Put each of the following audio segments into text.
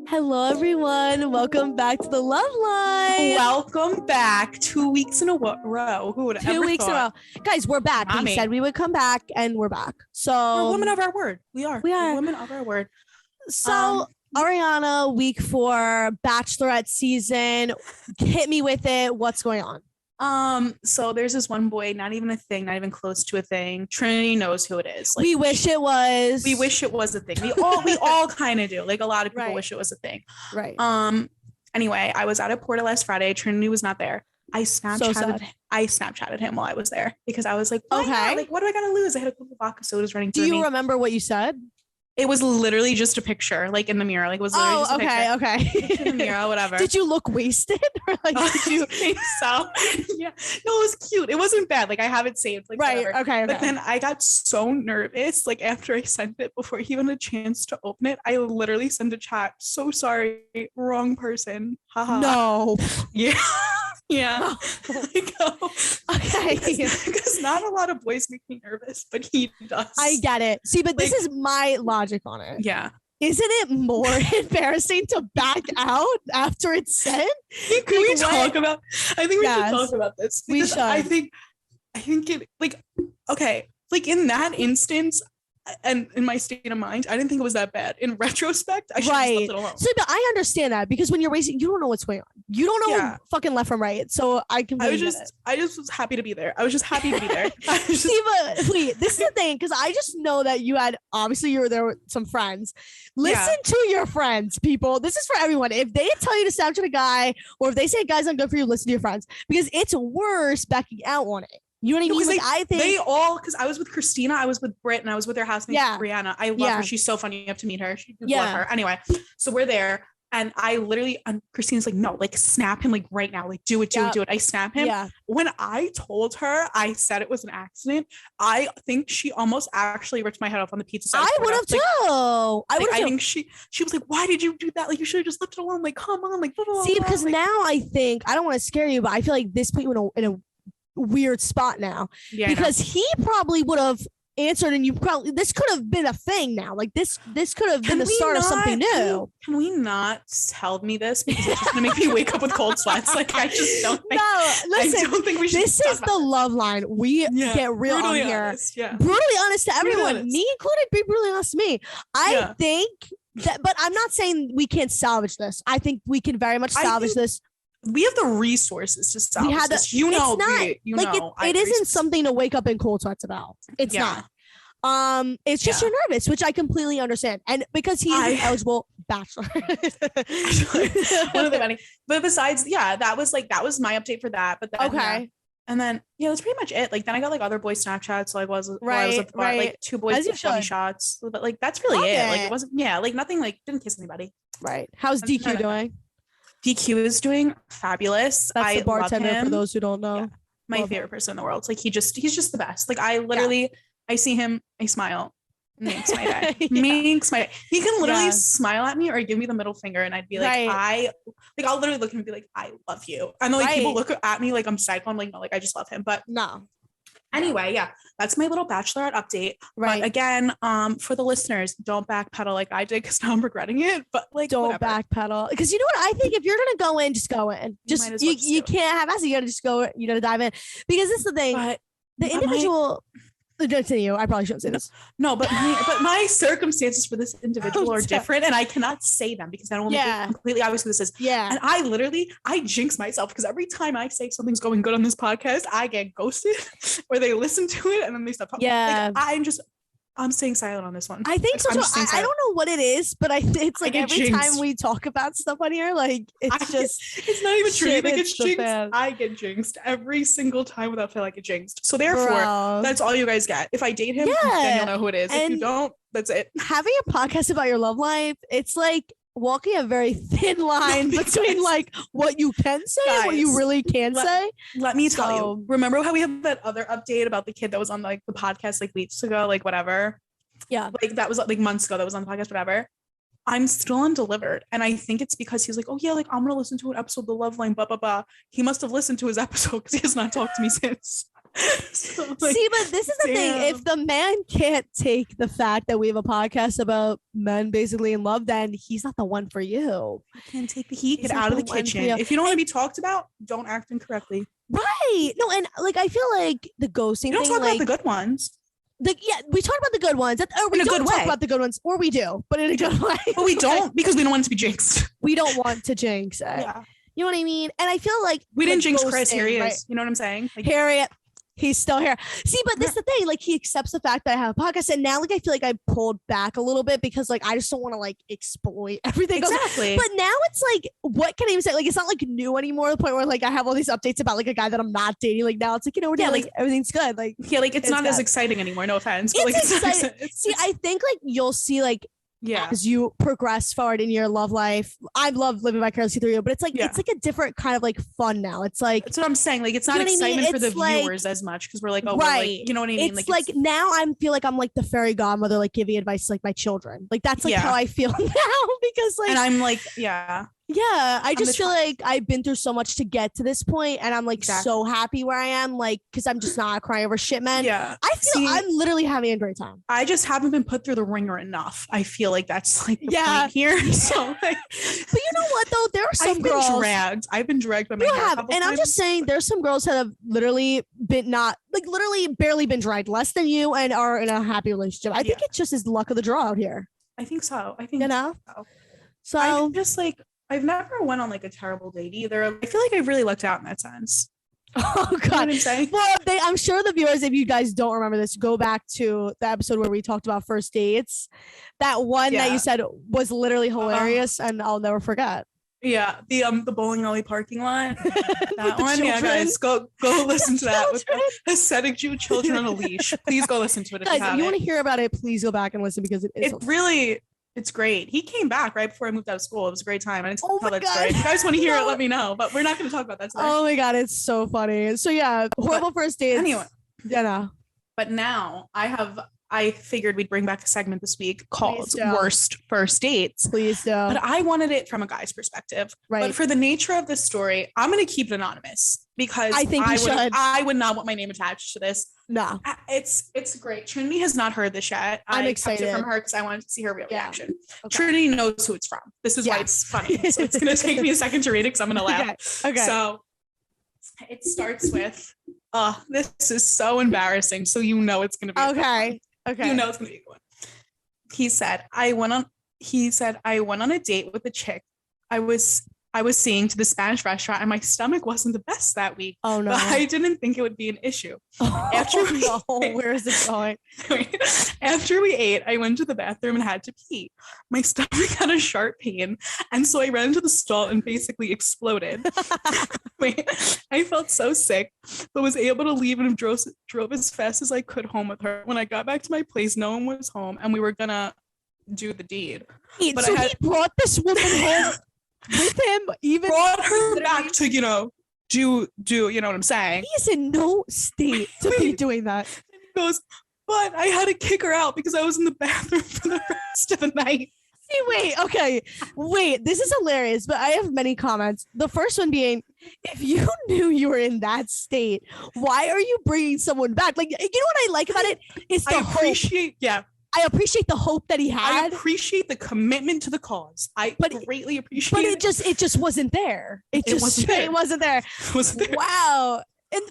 Hello, everyone. Welcome back to the Love Line. Welcome back. 2 weeks in a row. Who would have ever 2 weeks thought? in a row. Guys, we're back. Mommy. We said we would come back, and we're back. So We're women of our word. We are. We are. We're women of our word. So Arianna, week 4, Bachelorette season. Hit me with it. What's going on? So there's this one boy, not even a thing, not even close to a thing. Trinity knows who it is. Like, we wish it was. We wish it was a thing. We all kind of do. Like, a lot of people Right. wish it was a thing. Right. Anyway, I was out at Porta last Friday. Trinity was not there. I Snapchatted him while I was there because I was like, why not? Like, what do I gotta lose? I had a couple of vodka sodas running through me. Do you remember what you said? It was literally just a picture, like in the mirror. Like, it was literally just a picture. In the mirror, whatever. Did you look wasted? Or like, did you think so? Yeah. No, it was cute. It wasn't bad. Like, I have it saved. Like, right. Whatever. Okay. But then I got so nervous. Like, after I sent it, before he even had a chance to open it, I literally sent a chat. So sorry, wrong person. Haha. No. Yeah. Yeah. Okay. Because not a lot of boys make me nervous, but he does. I get it. See, but this is my logic on it. Yeah. Isn't it more embarrassing to back out after it's sent? Can we talk about? I think we should talk about this. We should. I think it, like, okay, like in that instance, and in my state of mind, I didn't think it was that bad. In retrospect, I should have left it alone. So, but I understand that because when you're racing, you don't know what's going on. You don't know fucking left from right. So I just was happy to be there. I was just happy to be there. See, but wait, this is the thing, because I just know that you were there with some friends. Listen to your friends, people. This is for everyone. If they tell you to Snapchat a guy, or if they say a guy's not good for you, listen to your friends, because it's worse backing out on it. You know what I mean? Like, I think they all, because I was with Christina, I was with Britt, and I was with their housemate Arianna. I love her. She's so funny. You have to meet her. Love her. Anyway, so we're there, and I literally, Christina's like, no, like, snap him, like, right now, like, do it. I snap him. Yeah. When I told her I said it was an accident, I think she almost actually ripped my head off on the pizza side. I would have too. I think she was like, why did you do that? Like, you should have just left it alone. Like, come on, like, blah, blah, see, because like, now I think, I don't want to scare you, but I feel like this put you in a weird spot now, because he probably would have answered, and this could have been a thing now. Like, this could have been the start of something new. Can we not tell me this, because it's just gonna make me wake up with cold sweats? Like, I just don't think. No, listen. I don't think we should. This is the Love Line. We get real on here. Honest, brutally honest to everyone, me included. Be brutally honest to me. I think that, but I'm not saying we can't salvage this. I think we can very much salvage this. We have the resources to salvage this. It isn't something to wake up in cold sweats about. It's not. It's just you're nervous, which I completely understand, and because he's an eligible bachelor. One of the many. But besides, that was my update for that. But then, and then that's pretty much it. Like, then I got like other boy Snapchats. So I was at the bar, like 2 boys with funny shots. But like, that's really it. Like, it wasn't like nothing. Like, didn't kiss anybody. Right. How's DQ doing? DQ is doing fabulous. That's the bartender, for those who don't know. Yeah. My favorite person in the world. Like, he's just the best. Like, I literally, I see him, I smile. Makes my day. Makes my day. He can literally smile at me or give me the middle finger, and I'd be like, I'll literally look at him and be like, I love you. I know, like, people look at me like I'm psycho. I'm like, no, like, I just love him. But no. Anyway, that's my little Bachelorette update. Right. But again, for the listeners, don't backpedal like I did, because now I'm regretting it. But like, don't backpedal, because you know what I think. If you're gonna go in, just go in. Just you can't have us. You gotta just go. You gotta dive in, because this is the thing. But the individual. Continue. I probably shouldn't say this. No, but my circumstances for this individual are different, and I cannot say them because I don't want to make it completely obvious who this is. Yeah. And I jinx myself, because every time I say something's going good on this podcast, I get ghosted, or they listen to it and then they stop talking. Yeah. Like, I'm staying silent on this one. I think so. I don't know what it is, but it's like every time we talk about stuff on here, like it's not even true. Like, it's jinxed. I get jinxed every single time without feeling like it jinxed. So therefore, that's all you guys get. If I date him, then you'll know who it is. If you don't, that's it. Having a podcast about your love life, it's like walking a very thin line between like what you can say and what you really can say. Let me tell you. Remember how we have that other update about the kid that was on like the podcast like weeks ago, like whatever? Yeah. Like that was like months ago that was on the podcast, whatever. I'm still undelivered. And I think it's because he's like, oh yeah, like I'm gonna listen to an episode of The Love Line, blah, blah, blah. He must have listened to his episode, because he has not talked to me since. So, like, see, but this is the thing. If the man can't take the fact that we have a podcast about men basically in love, then he's not the one for you. He can't take the heat. Get out of the kitchen. If you don't want to be talked about, don't act incorrectly. Right. No, and like I feel like the ghosting you don't thing, talk about the good ones. We talk about the good ones. Or we don't talk about the good ones, or we do, but in a good way. But we don't because we don't want it to be jinxed. We don't want to jinx it. Yeah. You know what I mean? And I feel like we didn't jinx Chris. Here he is. Right? You know what I'm saying? Like, Harriet. He's still here. See, but this is the thing. Like, he accepts the fact that I have a podcast, and now, like, I feel like I pulled back a little bit because, like, I just don't want to like exploit everything. Exactly. But now it's like, what can I even say? Like, it's not like new anymore. To the point where like I have all these updates about like a guy that I'm not dating. Like now it's like, you know, we're dating, like everything's good. Like like it's not as exciting anymore. No offense, but it's exciting. See, I think like you'll see like. Yeah, as you progress forward in your love life, I love living vicariously through you, but it's like a different kind of like fun now. It's like that's what I'm saying. Like it's not excitement for the viewers as much because we're like, oh, right, we're like, you know what I mean? It's like now I feel like I'm like the fairy godmother, like giving advice to like my children. Like that's like how I feel now because like, and I'm like, I just feel like I've been through so much to get to this point, and I'm like so happy where I am, like because I'm just not crying over shit, man. Yeah, I feel I'm literally having a great time. I just haven't been put through the ringer enough. I feel like that's like the point here. So, like, but you know what though? There are some girls. I've been dragged by my hair. And I'm just saying, there's some girls that have literally been literally barely been dragged less than you and are in a happy relationship. I think it just is luck of the draw out here. I think so. I think So I'm just like. I've never went on like a terrible date either. I feel like I've really lucked out in that sense. Oh God! You know what I'm saying? Well, I'm sure the viewers, if you guys don't remember this, go back to the episode where we talked about first dates. That one that you said was literally hilarious, and I'll never forget. Yeah, the bowling alley parking lot. That one, yeah, guys, go listen to that with the setting children on a leash. Please go listen to it. Guys, if you want to hear about it, please go back and listen because it's great. He came back right before I moved out of school. It was a great time. I didn't tell that story. If you guys want to hear it, let me know. But we're not going to talk about that today. Oh my God, it's so funny. So yeah, horrible first dates. Anyway. Yeah. No. But now I figured we'd bring back a segment this week called Worst First Dates. Please do. But I wanted it from a guy's perspective. Right. But for the nature of this story, I'm going to keep it anonymous because I would not want my name attached to this. No. It's great. Trinity has not heard this yet. I'm excited kept it from her because I wanted to see her real reaction. Okay. Trinity knows who it's from. This is why it's funny. So it's going to take me a second to read it because I'm going to laugh. Okay. So it starts with, this is so embarrassing. So you know it's going to be okay. You know it's going to be a good one. He said, I went on a date with a chick I was seeing to the Spanish restaurant, and my stomach wasn't the best that week. Oh no! But I didn't think it would be an issue. Where is this going? After we ate, I went to the bathroom and had to pee. My stomach had a sharp pain, and so I ran into the stall and basically exploded. I felt so sick, but was able to leave and drove as fast as I could home with her. When I got back to my place, no one was home, and we were gonna do the deed. But so he brought this woman home with him, even brought her back to, do you know what I'm saying? He's in no state to be doing that. And he goes, but I had to kick her out because I was in the bathroom for the rest of the night. See, wait, this is hilarious, but I have many comments. The first one being, if you knew you were in that state, why are you bringing someone back? Like, you know what I like about it? It's the I appreciate the hope that he had. I appreciate the commitment to the cause. Greatly appreciate it. But it just wasn't there. It wasn't there. Wow.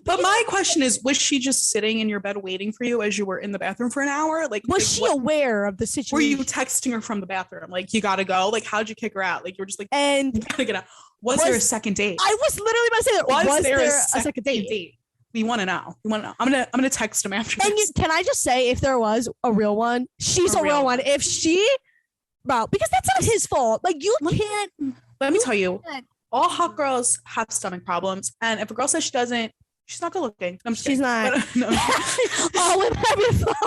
But my question is, was she just sitting in your bed waiting for you as you were in the bathroom for an hour? Like, was she aware of the situation? Were you texting her from the bathroom? Like, you gotta go? Like, how'd you kick her out? Like, you were just like, and you gotta get out. Was there a second date? I was literally about to say that. Was there a second date? We want to know. I'm gonna text him after this. Can I just say, if there was a real one, she's a real one. If because that's not his fault. Like, you can't. Let me tell you, all hot girls have stomach problems, and if a girl says she doesn't, she's not good looking. She's not. No. Oh, women have your fault.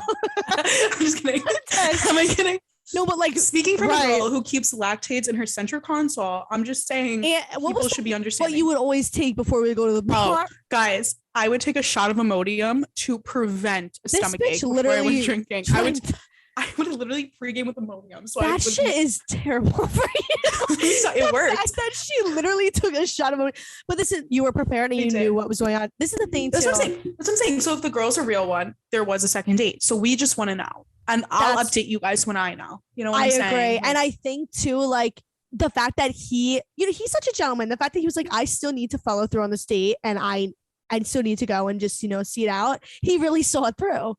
I'm just kidding. Am I kidding? No, but like, speaking from a girl who keeps lactates in her center console, I'm just saying people should be understanding. What you would always take before we go to the bar? Guys, I would take a shot of Imodium to prevent a stomach ache before I was drinking. I would literally pregame with Imodium. So that shit is terrible for you. So it worked. I said she literally took a shot of Imodium. But this is, you were prepared and you knew what was going on. This is the thing too. That's what I'm saying. So if the girl's a real one, there was a second date. So we just want to know. And I'll update you guys when I know. You know what I'm saying? I agree. And I think too, like, the fact that he, you know, he's such a gentleman. The fact that he was like, I still need to follow through on this date and I still need to go and just, you know, see it out. He really saw it through. Saw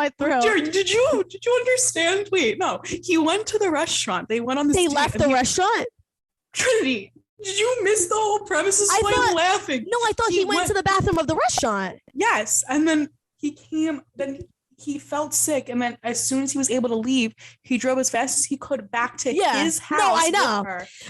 it through. Jared, did you understand? Wait, no. He went to the restaurant. They went on this. They left the restaurant. Trinity, did you miss the whole premise? This is why I'm laughing. No, I thought he went to the bathroom of the restaurant. Yes, and then he came. Then he felt sick, and then as soon as he was able to leave, he drove as fast as he could back to his house. No, I know.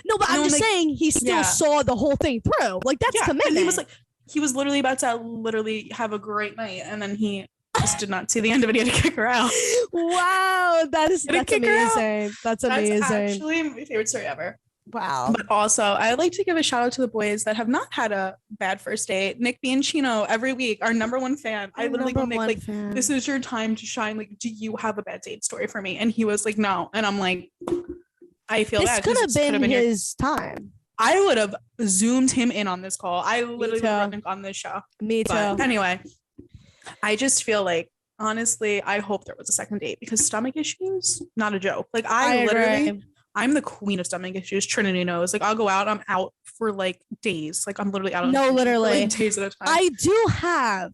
No, but I'm just saying he still saw the whole thing through. Like, that's commitment. And he was like, he was literally about to literally have a great night, and then he just did not see the end of it. He had to kick her out. Wow, that's amazing. That's amazing. That's actually my favorite story ever. Wow. But also, I'd like to give a shout out to the boys that have not had a bad first date. Nick Bianchino, every week, our number one fan. I literally go, Nick, like, this is your time to shine. Like, do you have a bad date story for me? And he was like, no. And I'm like, I feel bad. This could have been his time. I would have zoomed him in on this call. I literally would have been on this show. Me too. But anyway, I just feel like, honestly, I hope there was a second date because stomach issues, not a joke. Like, I literally... agree. I'm the queen of stomach issues. Trinity knows. Like, I'll go out. I'm out for like days. Like, I'm literally out. Literally for, like, days at a time. I do have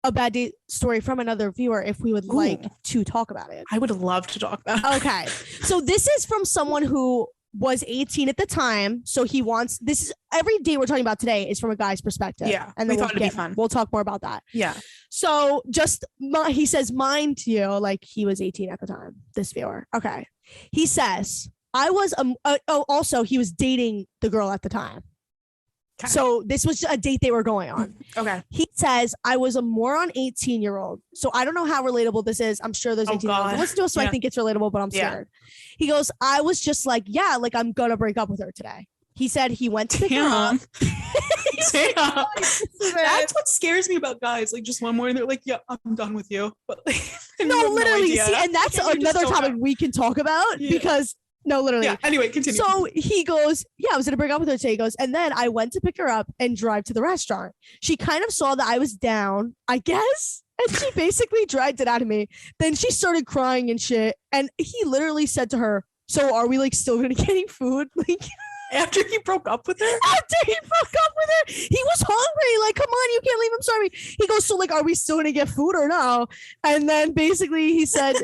a bad date story from another viewer if we would like to talk about it. I would love to talk about it. Okay. So this is from someone who was 18 at the time. So he wants, this is every date we're talking about today is from a guy's perspective. Yeah. And then we thought it'd be fun. We'll talk more about that. Yeah. So he says, mind you, like he was 18 at the time, this viewer. Okay. He says, I was, also he was dating the girl at the time. Okay. So this was a date they were going on. Okay. He says, I was a moron 18-year-old. So I don't know how relatable this is. I'm sure there's 18-year-olds. Listen to us, so I think it's relatable, but I'm scared. He goes, I was just like, yeah, like I'm going to break up with her today. He said he went to pick her up. That's what scares me about guys. Like, just one morning they're like, yeah, I'm done with you. But like, no, literally. See, and that's another topic we can talk about because no, literally. Yeah. Anyway, continue. So he goes, yeah, I was going to break up with her today. He goes, and then I went to pick her up and drive to the restaurant. She kind of saw that I was down, I guess. And she basically dragged it out of me. Then she started crying and shit. And he literally said to her, so are we like still going to get any food? Like, after he broke up with her? After he broke up with her, he was hungry. Like, come on, you can't leave. I'm sorry. He goes, so like, are we still going to get food or no? And then basically he said,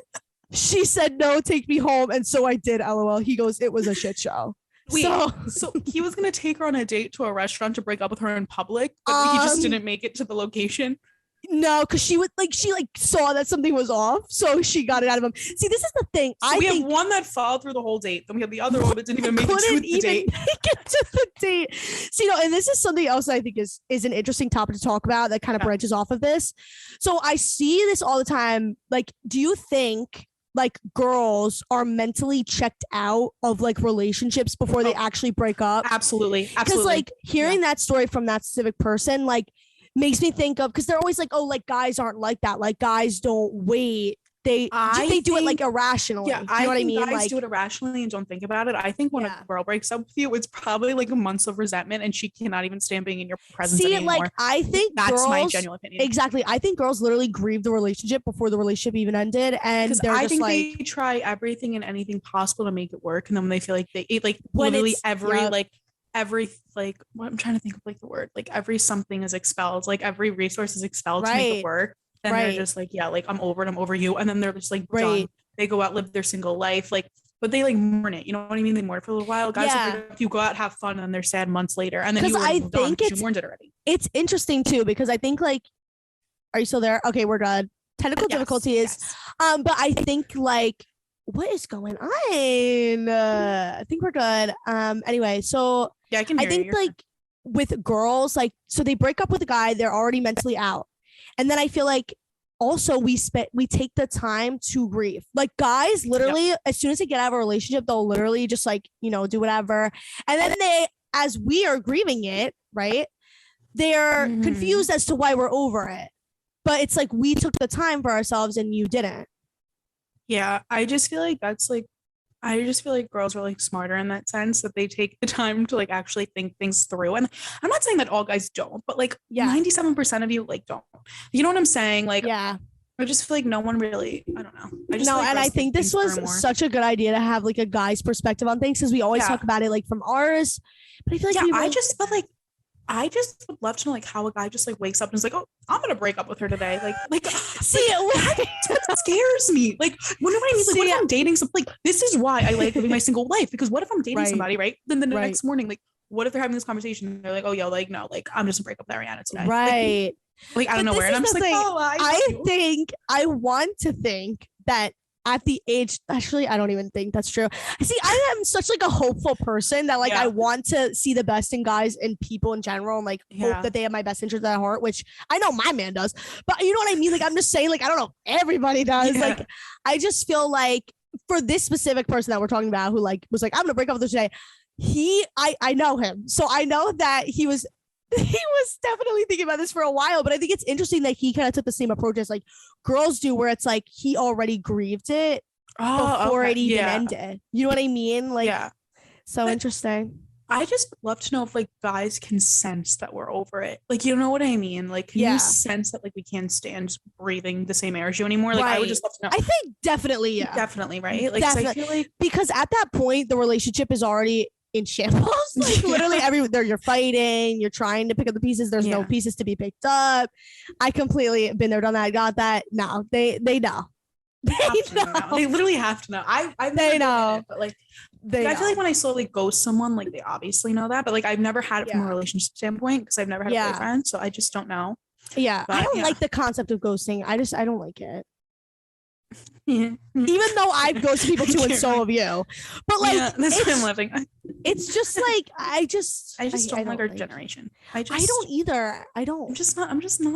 she said, no, take me home. And so I did, LOL. He goes, it was a shit show. Wait, so he was going to take her on a date to a restaurant to break up with her in public, but he just didn't make it to the location? No, because she saw that something was off, so she got it out of him. See, this is the thing. So we have one that followed through the whole date. Then we have the other one that didn't even make it to the date. So, and this is something else I think is an interesting topic to talk about that kind of branches off of this. So I see this all the time. Like, do you think like girls are mentally checked out of like relationships before they actually break up? Absolutely. Because like hearing that story from that specific person, like, makes me think of, because they're always like, oh, like guys aren't like that. Like guys don't wait. They do it like irrationally. Yeah, you know what I mean? Guys like, do it irrationally and don't think about it. I think when a girl breaks up with you, it's probably like months of resentment, and she cannot even stand being in your presence anymore. Like I think that's my genuine opinion. Exactly. I think girls literally grieve the relationship before the relationship even ended, and they're I just think like, they try everything and anything possible to make it work, and then when they feel like they like literally every what I'm trying to think of like the word, like every something is expelled, like every resource is expelled to make it work. Then they're just like, yeah, like I'm over it, I'm over you. And then they're just like done. They go out, live their single life, like, but they like mourn it. You know what I mean? They mourn it for a little while. Guys, you go out, have fun, and they're sad months later. And then you mourned it already. It's interesting too, because I think like, are you still there? Okay, we're good. Technical difficulties. But I think like, what is going on? I think we're good. Anyway, so I can hear I think you. like with girls, like, so they break up with a guy, they're already mentally out. And then I feel like also we take the time to grieve. Like guys, literally, as soon as they get out of a relationship, they'll literally just like, you know, do whatever. And then they, as we are grieving it, right, they're confused as to why we're over it. But it's like we took the time for ourselves and you didn't. Yeah, I just feel like girls are like smarter in that sense, that they take the time to like actually think things through. And I'm not saying that all guys don't, but like 97% of you like don't. You know what I'm saying? Like, yeah. I just feel like no one really, I don't know. I just no, like and I think this was such a good idea to have like a guy's perspective on things, because we always talk about it like from ours. But I feel like I just would love to know like how a guy just like wakes up and is like, oh, I'm gonna break up with her today. Like see, that scares me. Like, what do I mean? Like, what if I'm dating something? Like, this is why I like living my single life, because what if I'm dating somebody, right? Then the next morning, like, what if they're having this conversation and they're like, oh, yo, like, no, like, I'm just gonna break up with Arianna today. Right. Like I don't know where. And I'm just like, oh, I want to think that at the age, actually, I don't even think that's true. See, I am such like a hopeful person that like I want to see the best in guys and people in general, and like hope that they have my best interest at heart, which I know my man does. But you know what I mean? Like, I'm just saying, like, I don't know, everybody does. Like, I just feel like for this specific person that we're talking about, who like was like, I'm gonna break up with her today. I know him, so I know that he was definitely thinking about this for a while. But I think it's interesting that he kind of took the same approach as like girls do, where it's like he already grieved it before it even ended. You know what I mean? Like, so interesting. I just love to know if like guys can sense that we're over it. Like, you know what I mean? Like, can you sense that like we can't stand breathing the same air as you anymore? Like, I would just love to know. I think definitely, definitely, right? Like, I feel like, because at that point the relationship is already in shambles. Like, literally everywhere you're fighting, you're trying to pick up the pieces, there's no pieces to be picked up. I completely been there, done that, got that. No, they know. They literally have to know. They know it, but like I feel like when I slowly ghost someone, like they obviously know that, but like I've never had it from a relationship standpoint, because I've never had a boyfriend, so I just don't know. But, I don't like the concept of ghosting. I don't like it. Even though I've ghosted people too, and so have you, but like that's why I'm laughing. It's just like I just don't like our generation. I don't either. I'm just not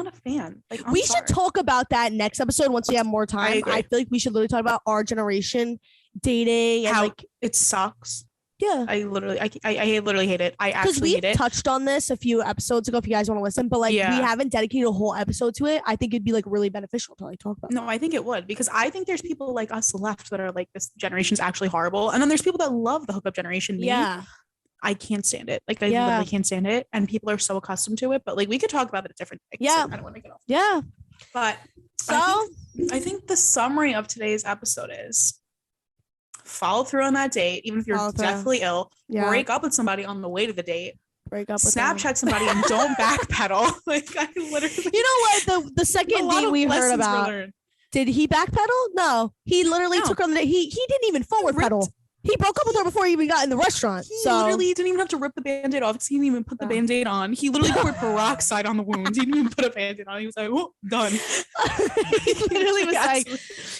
a fan. Like, we should talk about that next episode once we have more time. I feel like we should literally talk about our generation dating and how like it sucks. Yeah, I literally hate it. I actually hate it. Because we touched on this a few episodes ago, if you guys want to listen, but like we haven't dedicated a whole episode to it. I think it'd be like really beneficial to like talk about. No, I think it would, because I think there's people like us left that are like, this generation's actually horrible, and then there's people that love the hookup generation. I can't stand it. Like, I literally can't stand it, and people are so accustomed to it. But like, we could talk about it at different things. I don't want to get off. But so I think the summary of today's episode is: follow through on that date, even if you're deathly ill. Break up with somebody on the way to the date. Break up with Snapchat somebody and don't backpedal. Like, I literally. You know what? The second date we heard about. Did he backpedal? No, he literally took her on the date. He didn't even forward pedal. He broke up with her before he even got in the restaurant. He literally didn't even have to rip the Band-Aid off, because he didn't even put the Band-Aid on. He literally poured peroxide on the wounds. He didn't even put a Band-Aid on. He was like, oh, done. He literally was like,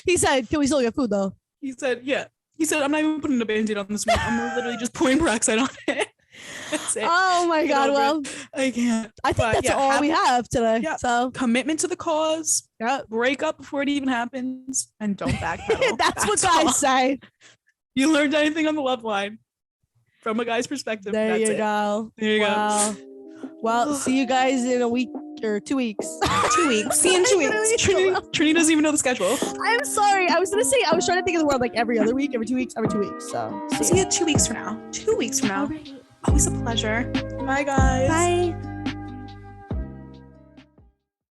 he said, can we still get food though? He said, yeah. He said, I'm not even putting a Band-Aid on this one. I'm literally just pouring peroxide on it. That's it. Oh my God. Well, I can't. I think that's all we have today. Yeah. So commitment to the cause. Break up before it even happens, and don't backpedal. That's what guys say. You learned anything on the love line from a guy's perspective? There you go. Well, see you guys in a week or 2 weeks. 2 weeks. See you in 2 weeks. Trinity doesn't even know the schedule. I'm sorry. I was trying to think of the word like every other week, every 2 weeks, every 2 weeks. So see you 2 weeks from now. 2 weeks from now. Always a pleasure. Bye, guys. Bye.